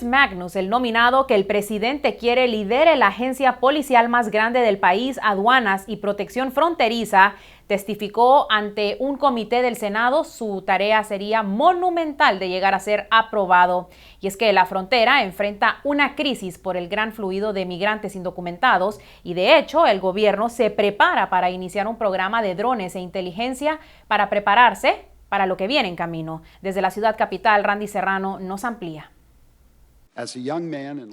Chris Magnus, el nominado que el presidente quiere lidere la agencia policial más grande del país, Aduanas y Protección Fronteriza, testificó ante un comité del Senado. Su tarea sería monumental de llegar a ser aprobado. Y es que la frontera enfrenta una crisis por el gran fluido de migrantes indocumentados y de hecho el gobierno se prepara para iniciar un programa de drones e inteligencia para prepararse para lo que viene en camino. Desde la ciudad capital, Randy Serrano nos amplía.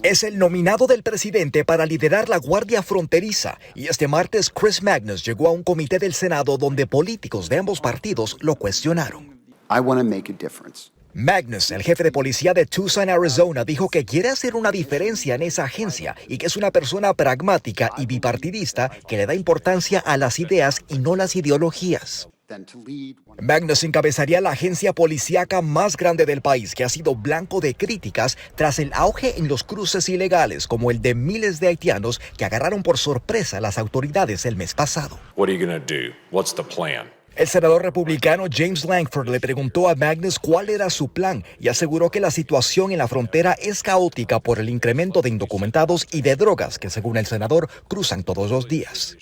Es el nominado del presidente para liderar la Guardia Fronteriza y este martes Chris Magnus llegó a un comité del Senado donde políticos de ambos partidos lo cuestionaron. Magnus, el jefe de policía de Tucson, Arizona, dijo que quiere hacer una diferencia en esa agencia y que es una persona pragmática y bipartidista que le da importancia a las ideas y no las ideologías. Magnus encabezaría la agencia policíaca más grande del país, que ha sido blanco de críticas tras el auge en los cruces ilegales, como el de miles de haitianos que agarraron por sorpresa a las autoridades el mes pasado. El senador republicano James Lankford le preguntó a Magnus cuál era su plan y aseguró que la situación en la frontera es caótica por el incremento de indocumentados y de drogas que, según el senador, cruzan todos los días.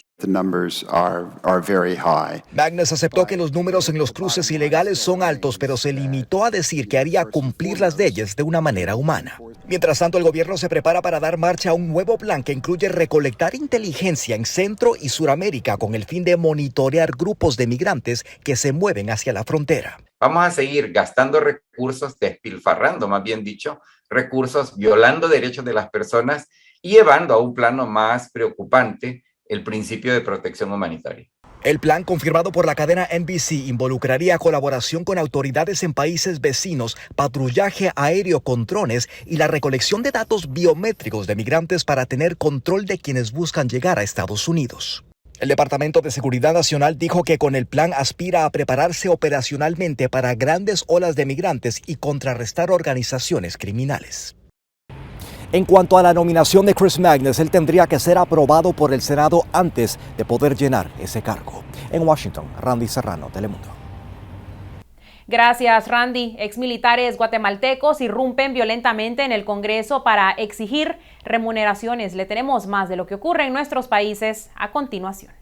Magnus aceptó que los números en los cruces ilegales son altos, pero se limitó a decir que haría cumplir las leyes de una manera humana. Mientras tanto, el gobierno se prepara para dar marcha a un nuevo plan que incluye recolectar inteligencia en Centro y Suramérica con el fin de monitorear grupos de migrantes que se mueven hacia la frontera. Vamos a seguir gastando recursos, despilfarrando, más bien dicho, recursos, violando derechos de las personas y llevando a un plano más preocupante el principio de protección humanitaria. El plan, confirmado por la cadena NBC, involucraría colaboración con autoridades en países vecinos, patrullaje aéreo con drones y la recolección de datos biométricos de migrantes para tener control de quienes buscan llegar a Estados Unidos. El Departamento de Seguridad Nacional dijo que con el plan aspira a prepararse operacionalmente para grandes olas de migrantes y contrarrestar organizaciones criminales. En cuanto a la nominación de Chris Magnus, él tendría que ser aprobado por el Senado antes de poder llenar ese cargo. En Washington, Randy Serrano, Telemundo. Gracias, Randy. Exmilitares guatemaltecos irrumpen violentamente en el Congreso para exigir remuneraciones. Le tenemos más de lo que ocurre en nuestros países a continuación.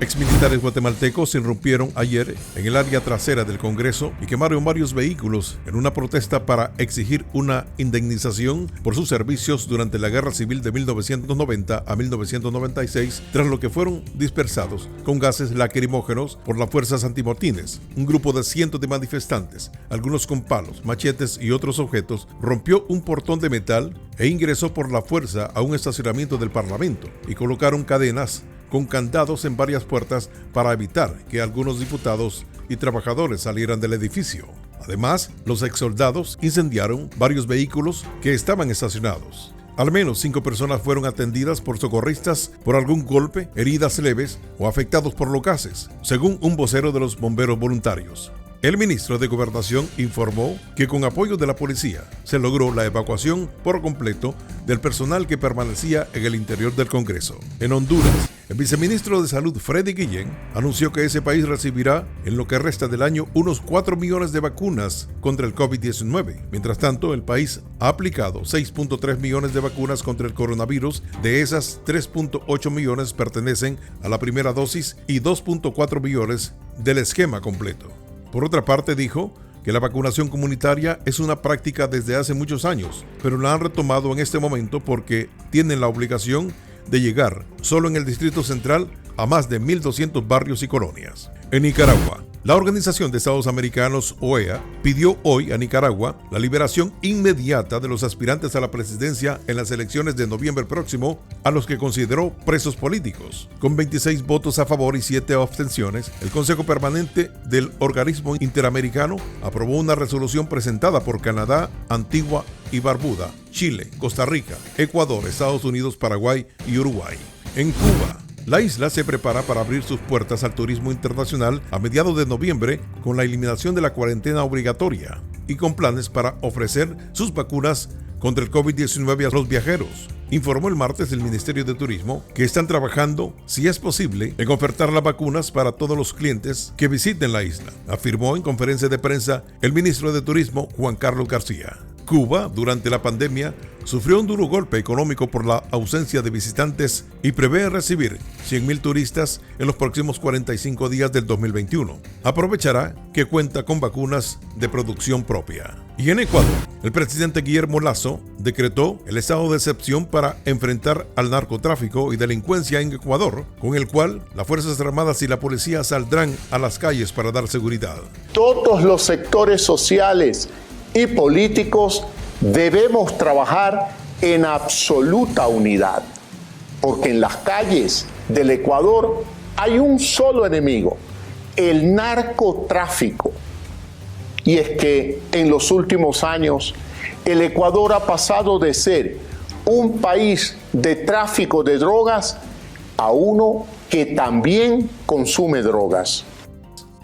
Exmilitares guatemaltecos irrumpieron ayer en el área trasera del Congreso y quemaron varios vehículos en una protesta para exigir una indemnización por sus servicios durante la Guerra Civil de 1990 a 1996, tras lo que fueron dispersados con gases lacrimógenos por las fuerzas antimotines. Un grupo de cientos de manifestantes, algunos con palos, machetes y otros objetos, rompió un portón de metal e ingresó por la fuerza a un estacionamiento del Parlamento y colocaron cadenas con candados en varias puertas para evitar que algunos diputados y trabajadores salieran del edificio. Además, los exsoldados incendiaron varios vehículos que estaban estacionados. Al menos 5 personas fueron atendidas por socorristas por algún golpe, heridas leves o afectados por los gases, según un vocero de los bomberos voluntarios. El ministro de Gobernación informó que con apoyo de la policía se logró la evacuación por completo del personal que permanecía en el interior del Congreso. En Honduras, el viceministro de Salud, Freddy Guillén, anunció que ese país recibirá en lo que resta del año unos 4 millones de vacunas contra el COVID-19. Mientras tanto, el país ha aplicado 6.3 millones de vacunas contra el coronavirus. De esas, 3.8 millones pertenecen a la primera dosis y 2.4 millones del esquema completo. Por otra parte, dijo que la vacunación comunitaria es una práctica desde hace muchos años, pero la han retomado en este momento porque tienen la obligación de llegar solo en el Distrito Central a más de 1.200 barrios y colonias. En Nicaragua, la Organización de Estados Americanos, OEA, pidió hoy a Nicaragua la liberación inmediata de los aspirantes a la presidencia en las elecciones de noviembre próximo, a los que consideró presos políticos. Con 26 votos a favor y 7 abstenciones, el Consejo Permanente del Organismo Interamericano aprobó una resolución presentada por Canadá, Antigua y Barbuda, Chile, Costa Rica, Ecuador, Estados Unidos, Paraguay y Uruguay. En Cuba, la isla se prepara para abrir sus puertas al turismo internacional a mediados de noviembre con la eliminación de la cuarentena obligatoria y con planes para ofrecer sus vacunas contra el COVID-19 a los viajeros. Informó el martes el Ministerio de Turismo que están trabajando, si es posible, en ofertar las vacunas para todos los clientes que visiten la isla, afirmó en conferencia de prensa el ministro de Turismo, Juan Carlos García. Cuba, durante la pandemia, sufrió un duro golpe económico por la ausencia de visitantes y prevé recibir 100,000 turistas en los próximos 45 días del 2021. Aprovechará que cuenta con vacunas de producción propia. Y en Ecuador, el presidente Guillermo Lasso decretó el estado de excepción para enfrentar al narcotráfico y delincuencia en Ecuador, con el cual las Fuerzas Armadas y la policía saldrán a las calles para dar seguridad. Todos los sectores sociales y políticos debemos trabajar en absoluta unidad, porque en las calles del Ecuador hay un solo enemigo, el narcotráfico. Y es que en los últimos años el Ecuador ha pasado de ser un país de tráfico de drogas a uno que también consume drogas.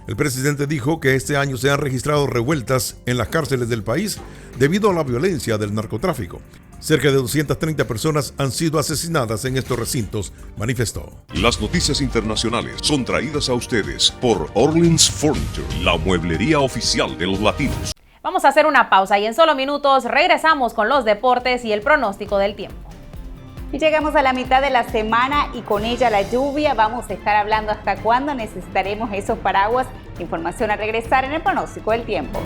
El presidente dijo que este año se han registrado revueltas en las cárceles del país debido a la violencia del narcotráfico. Cerca de 230 personas han sido asesinadas en estos recintos, manifestó. Las noticias internacionales son traídas a ustedes por Orleans Furniture, la mueblería oficial de los latinos. Vamos a hacer una pausa y en solo minutos regresamos con los deportes y el pronóstico del tiempo. Y llegamos a la mitad de la semana y con ella la lluvia. Vamos a estar hablando hasta cuándo necesitaremos esos paraguas. Información a regresar en el pronóstico del tiempo.